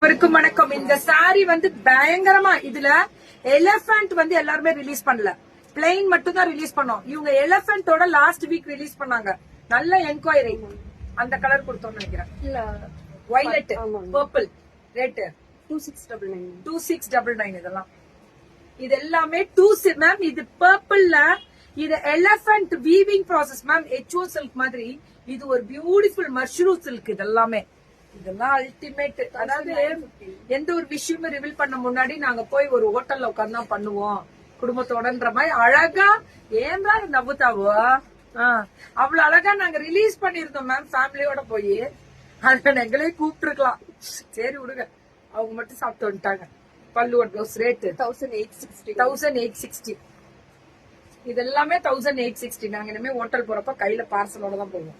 வணக்கம். இந்த சாரி வந்து பயங்கரமா இதுல எலிபென்ட் வந்து எல்லாருமே ரிலீஸ் பண்ணல, பிளெயின் மட்டும் தான் ரிலீஸ் பண்ணோம். இவங்க எலிபென்ட்டோட லாஸ்ட் வீக் ரிலீஸ் பண்ணாங்க. நல்ல என்கொயரி. அந்த கலர் கொடுத்தோம்னு நினைக்கிறேன். இல்ல வயலட், பர்பிள், ரெட் 2699 இதெல்லாம். இது எல்லாமே மேம். இது பர்பிள்ல இது elephant weaving process ma'am. HO silk மாதிரி. இது ஒரு பியூட்டிஃபுல் மஷ்ரூம் சில்க். இதெல்லாமே இதெல்லாம் அல்டிமேட். அதாவது எந்த ஒரு விஷயமும் ரிவீல் பண்ண முன்னாடி நாங்க போய் ஒரு ஹோட்டல்ல உட்கார்ந்து தான் பண்ணுவோம் குடும்பத்தோடன்ற மாதிரி அழகா. ஏன்றா நவ்வுதாவோ அவ்வளவு அழகா நாங்க ரிலீஸ் பண்ணிருந்தோம் மேம் ஃபேமிலியோட போய். அதுல எங்களே கூப்பிட்டு இருக்கலாம். சரி விடுங்க, அவங்க மட்டும் சாப்பிட்டு வந்துட்டாங்க. பல்லு ப்ளவுஸ் ரேட் 1860. இது எல்லாமே 1860. நாங்க இனிமே ஹோட்டல் போறப்ப கையில பார்சலோட தான் போவோம்.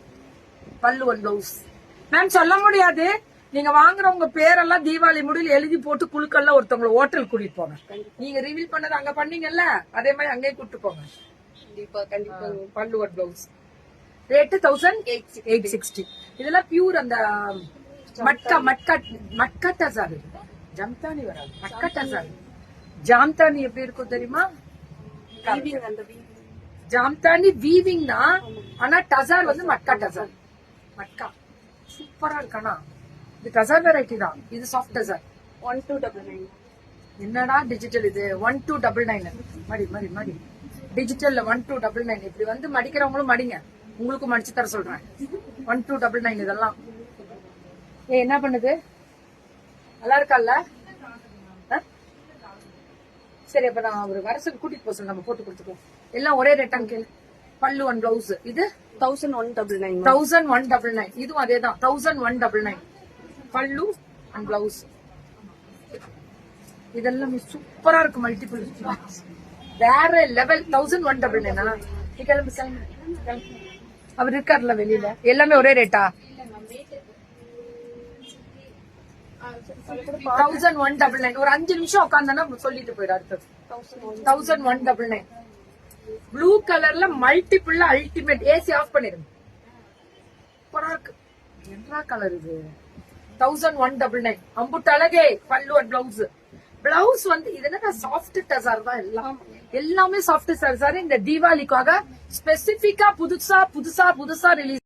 பல்லு ப்ளவுஸ் மேம் சொல்ல முடியாது. நீங்க வாங்குறவங்க பேரெல்லாம் தீபாவளி முடியல எழுதி போட்டு குழுக்கள்ல ஒருத்தவங்களை ஹோட்டல் கூட்டிட்டு போங்க. நீங்க ரிவீல் பண்ணது அங்க பண்ணீங்கல்ல, அதே மாதிரி அங்கே கூட்டிட்டு போங்க. கண்டிப்பா. பல்லு பிளவுஸ் ரேட் 1860. இதெல்லாம் பியூர் அந்த மட்கா டசார். ஜம்தானி வராது, மட்கா டசார். ஜாம்தானி எப்படி இருக்கும் தெரியுமா? ஜாம்தானி வீவிங் தான், ஆனா டசார் வந்து மட்கா டசார். மட்கா சூப்பரா இருக்கா? இது டசார் வெரைட்டி தான். இது சாஃப்ட் டசார் 1299. என்னடா டிஜிட்டல் இது 1299. மடி டிஜிட்டல்ல 1299. இப்படி வந்து மடிக்கிறவங்களும் மடிங்க, உங்களுக்கும் மடிச்சு தர சொல்றேன். 1299 இதெல்லாம். என்ன பண்ணுது? நல்லா இருக்கல்ல? சரி, அப்ப நான் ஒரு வருஷத்துக்கு கூட்டிட்டு போக சொல்ல, நம்ம போட்டு கொடுத்துக்கோம். எல்லாம் ஒரே ரேட்டான்னு கேளு. பல்லு ஒன் பிளவுஸ் இது 1199. இதுவும் அதேதான் 1199. பல்லு அண்ட் பிளவுஸ் இதெல்லாம் சூப்பரா இருக்கு. மல்டிபிள் வேற லெவல். 1199. அவர் இருக்காருல்ல வெளியில. எல்லாமே ஒரே ரேட்டா? 1199. ஒரு 5 நிமிஷம் உட்காந்தா சொல்லிட்டு போயிடு. அடுத்தது 1199. ப்ளூ கலர்ல மல்டிபிள் அல்டிமேட். ஏசி ஆஃப் பண்ணிருங்க. சூப்பரா இருக்கு. என்ன கலர் இது? 1199. அம்புட்டு அழகே. பல்லு அண்ட் பிளவுஸ் வந்து இது என்ன சாஃப்ட் டசார் தான். எல்லாமே சாஃப்ட் டசார். இந்த தீபாவளிக்காக ஸ்பெசிபிக்கா புதுசா ரிலீஸ்